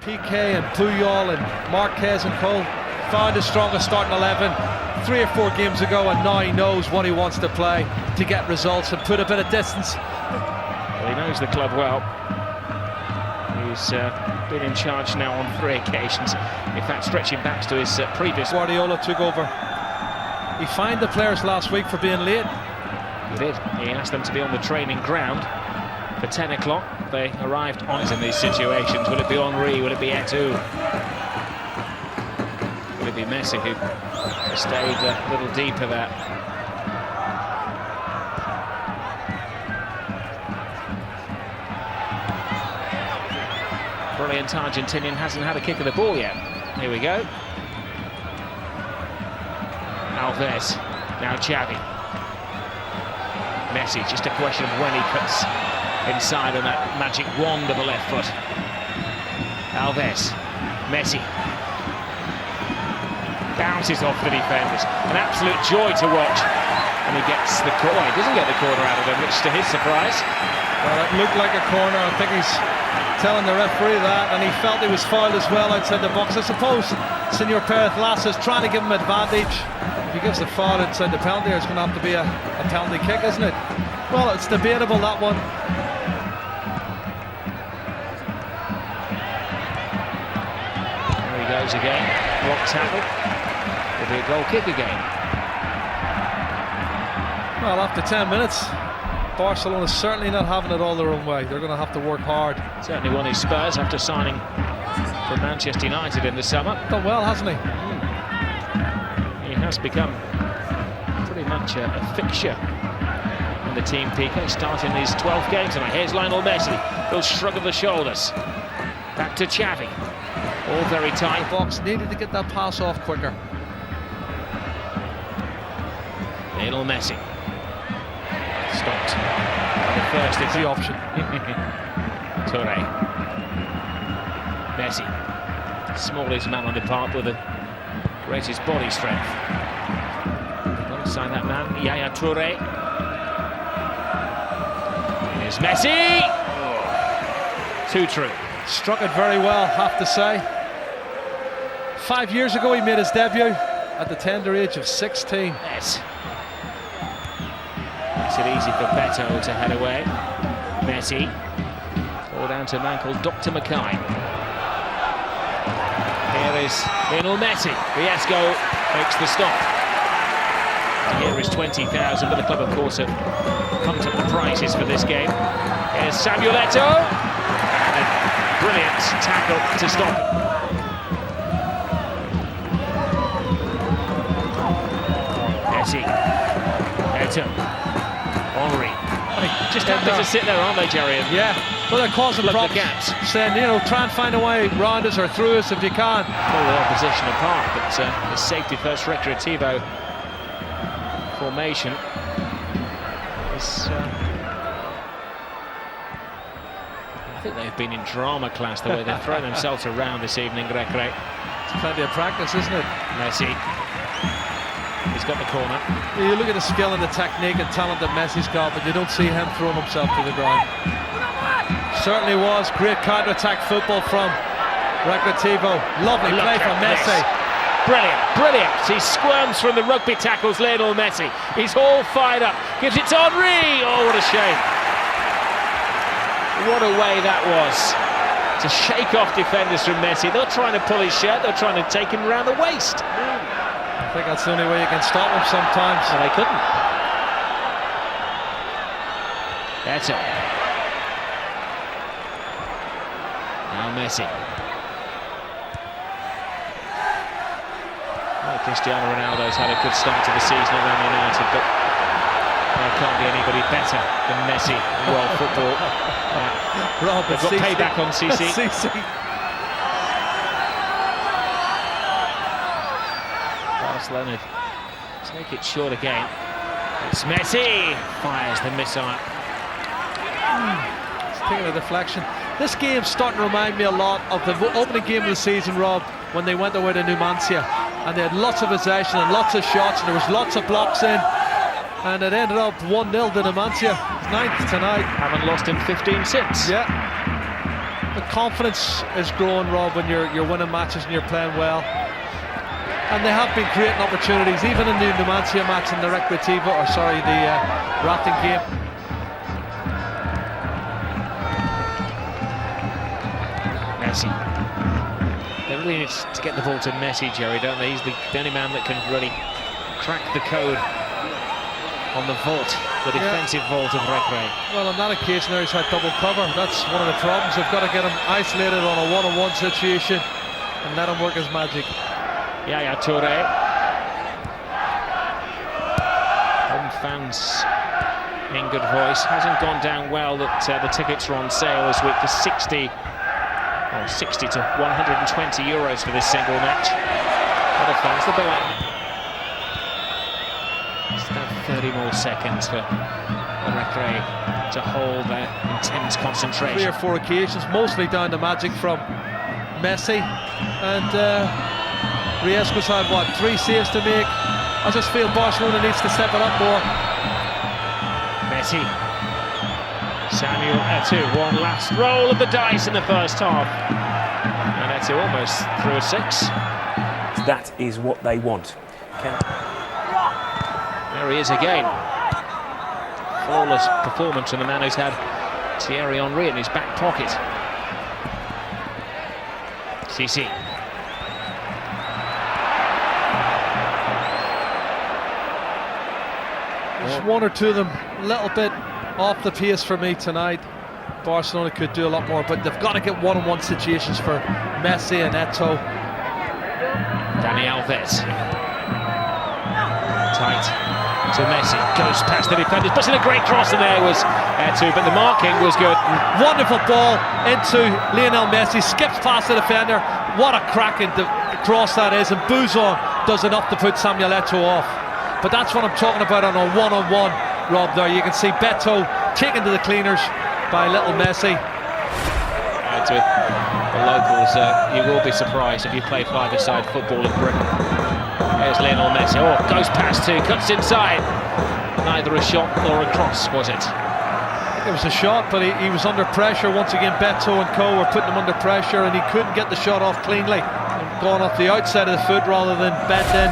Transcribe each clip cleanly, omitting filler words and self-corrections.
PK and Puyol and Marquez and Cole found his strongest starting 11 3 or 4 games ago, and now he knows what he wants to play to get results and put a bit of distance. Well, he knows the club well. He's been in charge now on 3 occasions. In fact, stretching back to his previous. Guardiola took over. He fined the players last week for being late. He did. He asked them to be on the training ground for 10 o'clock. They arrived on it in these situations. Will it be Henry? Will it be Eto'o? Will it be Messi who stayed a little deeper there? Brilliant Argentinian, hasn't had a kick of the ball yet. Here we go. Alves, now Xavi. Messi, just a question of when he cuts inside on that magic wand of a left foot. Alves, Messi. Bounces off the defenders. An absolute joy to watch. And he gets the corner. He doesn't get the corner out of him, which to his surprise. Well, it looked like a corner. I think he's telling the referee that, and he felt he was fouled as well outside the box. I suppose Senor Perez Lass is trying to give him advantage. If he gives the foul inside the penalty, it's going to have to be a penalty kick, isn't it? Well, it's debatable, that one. There he goes again. Block tackle. It'll be a goal kick again. Well, after 10 minutes, Barcelona's certainly not having it all their own way. They're going to have to work hard. Certainly won his Spurs after signing for Manchester United in the summer. Done well, hasn't he? He has become pretty much a fixture in the team, PK, starting these 12 games. And here's Lionel Messi. He'll shrug of the shoulders. Back to Xavi. All very tight. The box needed to get that pass off quicker. Lionel Messi. Stopped. The first is the option. Touré. Messi. Smallest man on the park with the greatest body strength. Alongside that man, Yaya Touré. Here's Messi. Oh, too true. Struck it very well, have to say. 5 years ago, he made his debut at the tender age of 16. Yes. Makes it easy for Beto to head away. Messi. All down to a man called Dr. Mackay. Here is Lionel Messi. Riesco makes the stop. Here is 20,000, but the club, of course, have pumped up the prices for this game. Here's Samuel Eto'o. And a brilliant tackle to stop. Messi. Eto'o. Henry. Just happy to sit there, aren't they, Jerry? Yeah, well, they're causing problems. The gaps. Saying, you know, try and find a way round us or through us if you can. Pull the opposition apart, but the safety first Recreativo formation is. I think they've been in drama class the way they've thrown themselves around this evening, Recre. It's plenty of practice, isn't it? Messi. He's got the corner. You look at the skill and the technique and talent that Messi's got, but you don't see him throwing himself to the ground. Certainly was great counter-attack football from Recreativo. Lovely play from Messi. Brilliant, brilliant. He squirms from the rugby tackles, Lionel Messi. He's all fired up. Gives it to Henry. Oh, what a shame. What a way that was to shake off defenders from Messi. They're trying to pull his shirt. They're trying to take him around the waist. I think that's the only way you can stop him sometimes. So they couldn't. Beto. Now Messi. Well, Cristiano Ronaldo's had a good start to the season at Man United, but there can't be anybody better than Messi in world football. They've got payback on CC. Leonard take it short again. It's Messi fires the missile. It's taking a deflection. This game's starting to remind me a lot of the opening game of the season, Rob, when they went away to Numancia and they had lots of possession and lots of shots and there was lots of blocks in, and it ended up 1-0 to Numancia. 9th tonight. Haven't lost in 15 since. Yeah. But confidence is growing, Rob, when you're winning matches and you're playing well. And they have been creating opportunities, even in the Numancia match in the Recreativo, the rafting game. Messi. They really need to get the ball to Messi, Jerry, don't they? He's the only man that can really crack the code on the vault, the defensive vault of Recre. Well, on that occasion there he's had double cover. That's one of the problems. They've got to get him isolated on a one-on-one situation and let him work his magic. Yaya Toure. Home fans in good voice. Hasn't gone down well that the tickets are on sale this week for 60 to 120 euros for this single match. Other fans, the bill out. It's about 30 more seconds for the Recre to hold their intense concentration. 3 or 4 occasions, mostly down to magic from Messi, and Riesco's had, what, 3 saves to make. I just feel Barcelona needs to step it up more. Messi. Samuel Eto'o, one last roll of the dice in the first half. And Eto'o almost threw a 6. That is what they want. There he is again. Flawless performance from the man who's had Thierry Henry in his back pocket. CC. There's 1 or 2 of them a little bit off the pace for me tonight. Barcelona could do a lot more, but they've got to get one-on-one situations for Messi and Eto'o. Dani Alves. Tight to Messi. Goes past the defenders. Puts in a great cross, and there was Eto'o, but the marking was good. Wonderful ball into Lionel Messi. Skips past the defender. What a cracking cross that is, and Bouzon does enough to put Samuel Eto'o off. But that's what I'm talking about on a one-on-one, Rob, there. You can see Beto taken to the cleaners by little Messi. To the locals, you will be surprised if you play five-a-side football in Britain. There's Lionel Messi. Oh, goes past 2, cuts inside. Neither a shot nor a cross, was it? It was a shot, but he was under pressure. Once again, Beto and co were putting him under pressure, and he couldn't get the shot off cleanly. Going off the outside of the foot rather than bent in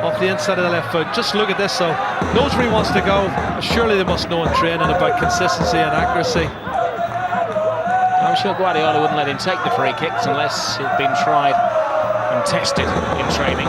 off the inside of the left foot. Just look at this, though. Knows where he wants to go. Surely they must know in training about consistency and accuracy. I'm sure Guardiola wouldn't let him take the free kicks unless it'd been tried and tested in training.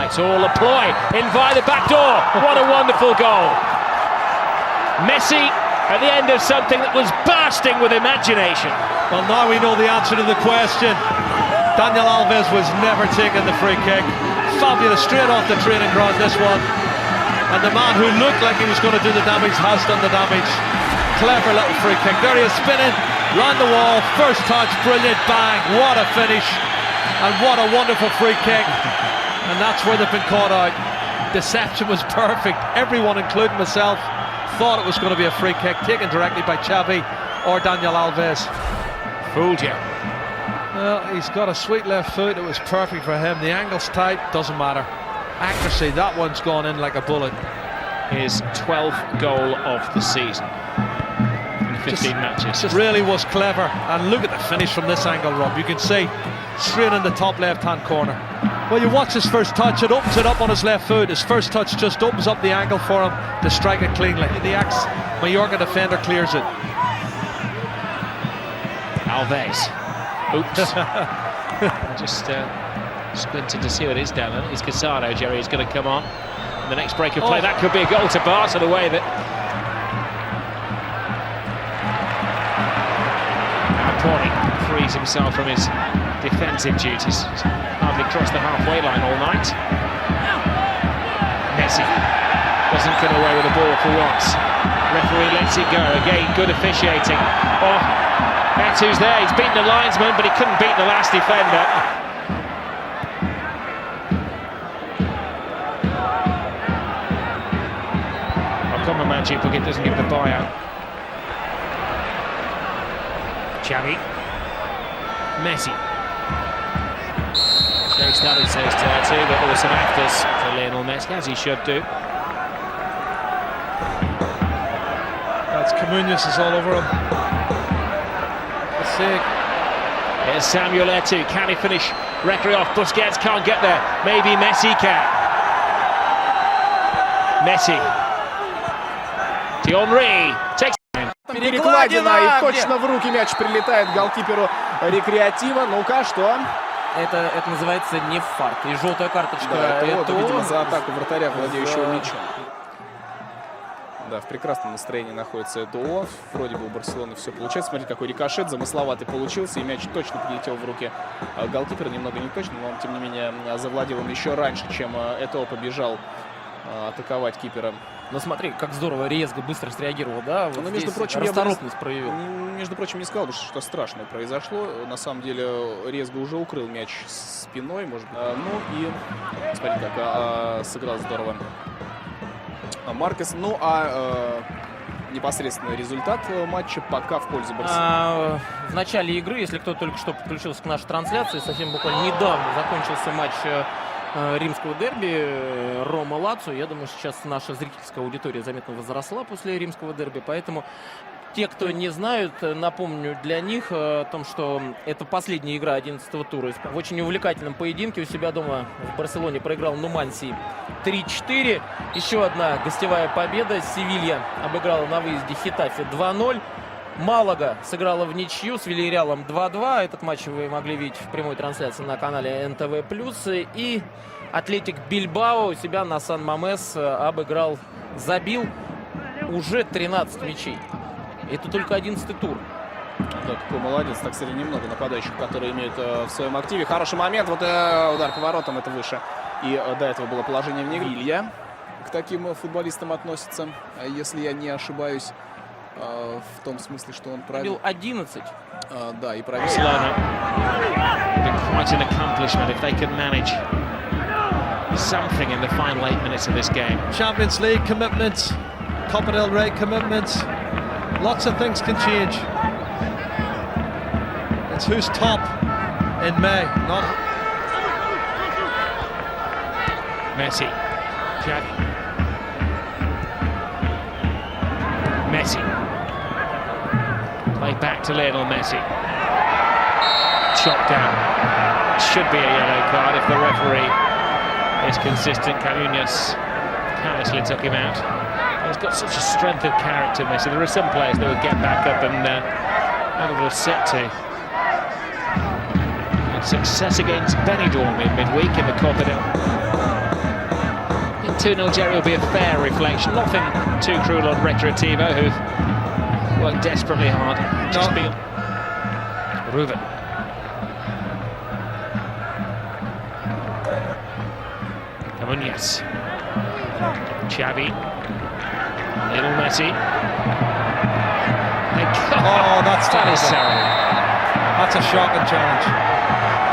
It's all a ploy in via the back door. What a wonderful goal. Messi at the end of something that was bursting with imagination. Well, now we know the answer to the question. Daniel Alves was never taking the free kick. Fabulous, straight off the training ground, this one. And the man who looked like he was going to do the damage has done the damage. Clever little free kick. There he is, spinning round the wall. First touch, brilliant, bang. What a finish. And what a wonderful free kick. And that's where they've been caught out. Deception was perfect. Everyone, including myself, thought it was going to be a free kick taken directly by Xavi or Daniel Alves. Fooled you. Well, he's got a sweet left foot. It was perfect for him. The angle's tight, doesn't matter. Accuracy, that one's gone in like a bullet. His 12th goal of the season in 15 matches. Just really was clever. And look at the finish from this angle, Rob. You can see straight in the top left-hand corner. Well, you watch his first touch. It opens it up on his left foot. His first touch just opens up the angle for him to strike it cleanly. The ex-Mallorca defender clears it. Alves. Oops. Just splintered to see what it is down there. It's Casado, Jerry, is going to come on. And the next break of play, that could be a goal to Barca, the way that Porny frees himself from his defensive duties. Hardly crossed the halfway line all night. Messi doesn't get away with the ball for once. Referee lets it go. Again, good officiating. Oh, Eto'o's there. He's beaten the linesman, but he couldn't beat the last defender. I'll come on magic book, it doesn't give the buyout. Xavi. Messi. So he started, says to Eto'o, but there were some afters for Lionel Messi, as he should do. That's Munoz is all over him. Sick. Here's Samuel Eto'o. Can he finish Recre off? Busquets can't get there. Maybe Messi can. Messi. Henry takes. Перекладина, и точно в руки мяч прилетает голкиперу Рекреатива. Ну-ка, что? Это называется не фарт. И желтая карточка. Да, это видимо, за атаку вратаря, владеющего мячом. Да, в прекрасном настроении находится Eto'o. Вроде бы у Барселоны все получается. Смотрите, какой рикошет замысловатый получился. И мяч точно прилетел в руки голкипера. Немного не точно, но он, тем не менее, завладел им еще раньше, чем Eto'o побежал атаковать кипера. Но смотри, как здорово Резго быстро среагировал, да? Вот между прочим, расторопность проявил. Между прочим, не сказал бы, что страшное произошло. На самом деле, Резго уже укрыл мяч спиной, может быть. Ну и смотрите, как сыграл здорово Маркес. Ну а непосредственно результат матча пока в пользу Барселоны. В начале игры, если кто только что подключился к нашей трансляции, совсем буквально недавно закончился матч римского дерби Рома-Лацио. Я думаю, сейчас наша зрительская аудитория заметно возросла после римского дерби, поэтому те, кто не знают, напомню для них о том, что это последняя игра 11-го тура. В очень увлекательном поединке у себя дома в Барселоне проиграл Нумансии 3-4. Еще одна гостевая победа. Севилья обыграла на выезде Хетафе 2-0. Малага сыграла в ничью с Вильяреалом 2-2. Этот матч вы могли видеть в прямой трансляции на канале НТВ+. И Атлетик Бильбао у себя на Сан-Мамес обыграл, забил уже 13 мячей. Это только 11-й тур. Да, какой молодец. Так, кстати, немного нападающих, которые имеют в своем активе. Хороший момент. Вот удар поворотом, это выше. И до этого было положение вне игры. Илья к таким футболистам относится, если я не ошибаюсь. В том смысле, что он провел 11. Да, и провел. Quite an accomplishment if they can manage something in the final 8 minutes of this game. Champions League commitments, Copa del Rey commitments. Lots of things can change. It's who's top in May, not Messi. Messi. Play back to Lionel Messi. Shot down. Should be a yellow card if the referee is consistent. Camuñas carelessly took him out. He's got such a strength of character, Messi. There are some players that would get back up and have a little set to. And success against Benidorm in midweek in the Copa del. 2-0 Jerry will be a fair reflection. Nothing too cruel on Recreativo, who've worked desperately hard. Just been Ruben. Camuñas. Xavi. Little Messi. Oh, that is terrible. That's a shocking challenge.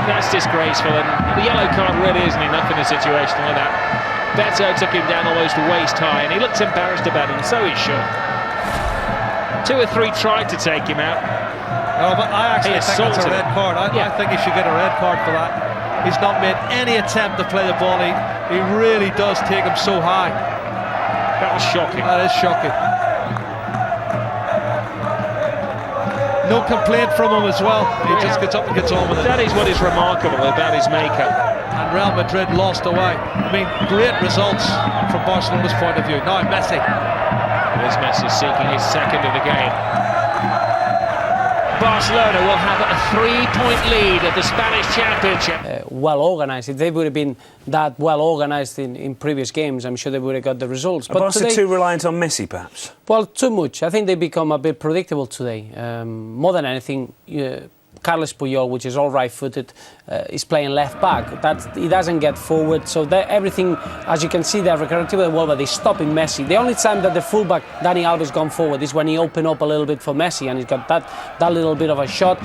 That's disgraceful, and the yellow card really isn't enough in a situation like that. Beto took him down almost waist high, and he looks embarrassed about it, and so he should. 2 or 3 tried to take him out. No, but I actually think it's a red card. I think he should get a red card for that. He's not made any attempt to play the ball. He really does take him so high. That was shocking. That is shocking. No complaint from him as well. He just gets up and gets on with it. That is what is remarkable about his makeup. And Real Madrid lost away. I mean, great results from Barcelona's point of view. Now Messi. There's Messi seeking his second of the game. Barcelona will have a 3-point lead at the Spanish Championship. Well organised. If they would have been that well organised in previous games, I'm sure they would have got the results. But Barca too reliant on Messi, perhaps? Well, too much. I think they become a bit predictable today. More than anything, Carles Puyol, which is all right-footed, is playing left back. He doesn't get forward, so everything, as you can see there, Recreativo Huelva, they're stopping Messi. The only time that the fullback Dani Alves gone forward is when he opened up a little bit for Messi, and he's got that little bit of a shot.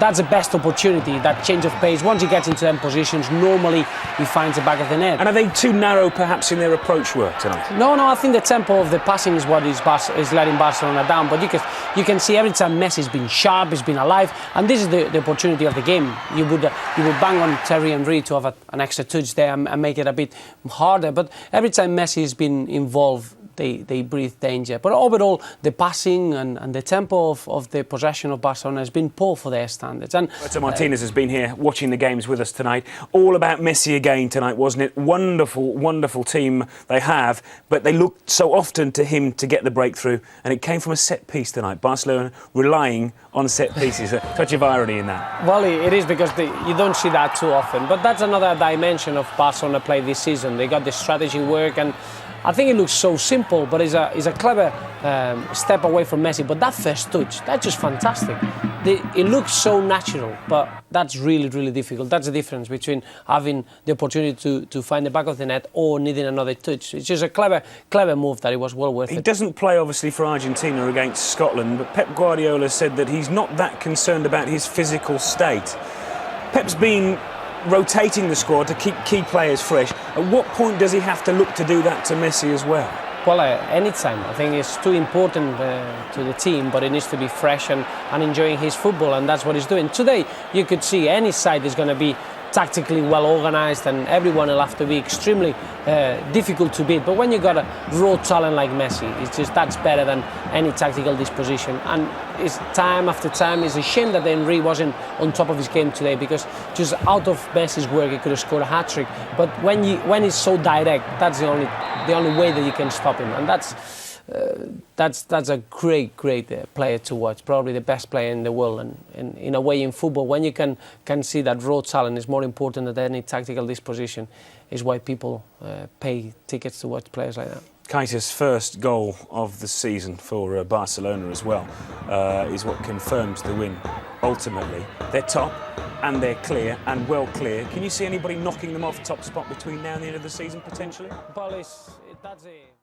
That's the best opportunity, that change of pace. Once he gets into them positions, normally he finds the back of the net. And are they too narrow, perhaps, in their approach work tonight? No, I think the tempo of the passing is what is letting Barcelona down. But you can see every time Messi's been sharp, he's been alive, and this is the opportunity of the game. You would bang on Terry Henry to have an extra touch there and make it a bit harder. But every time Messi has been involved, they breathe danger. But overall, the passing and the tempo of the possession of Barcelona has been poor for their standards. And Roberto Martinez has been here watching the games with us tonight. All about Messi again tonight, wasn't it? Wonderful, wonderful team they have, but they looked so often to him to get the breakthrough, and it came from a set piece tonight. Barcelona relying on set pieces. A touch of irony in that. well, it is because you don't see that too often. But that's another dimension of Barcelona play this season. They got the strategy work, and I think it looks so simple, but it's a clever step away from Messi. But that first touch, that's just fantastic. It looks so natural, but that's really, really difficult. That's the difference between having the opportunity to find the back of the net or needing another touch. It's just a clever move that it was well worth it. He doesn't play, obviously, for Argentina against Scotland, but Pep Guardiola said that he's not that concerned about his physical state. Pep's been rotating the squad to keep key players fresh. At what point does he have to look to do that to Messi as well? Well, anytime. I think it's too important to the team, but it needs to be fresh and enjoying his football, and that's what he's doing. Today, you could see any side is going to be tactically well organised, and everyone will have to be extremely difficult to beat. But when you got a raw talent like Messi, that's better than any tactical disposition. And it's time after time. It's a shame that Henry wasn't on top of his game today, because just out of Messi's work, he could have scored a hat-trick. But when he's so direct, that's the only way that you can stop him, and that's a great player to watch. Probably the best player in the world, and in a way in football, when you can see that raw talent is more important than any tactical disposition, is why people pay tickets to watch players like that. Keita's first goal of the season for Barcelona as well is what confirms the win. Ultimately, they're top and they're clear and well clear. Can you see anybody knocking them off top spot between now and the end of the season potentially? Well, that's it.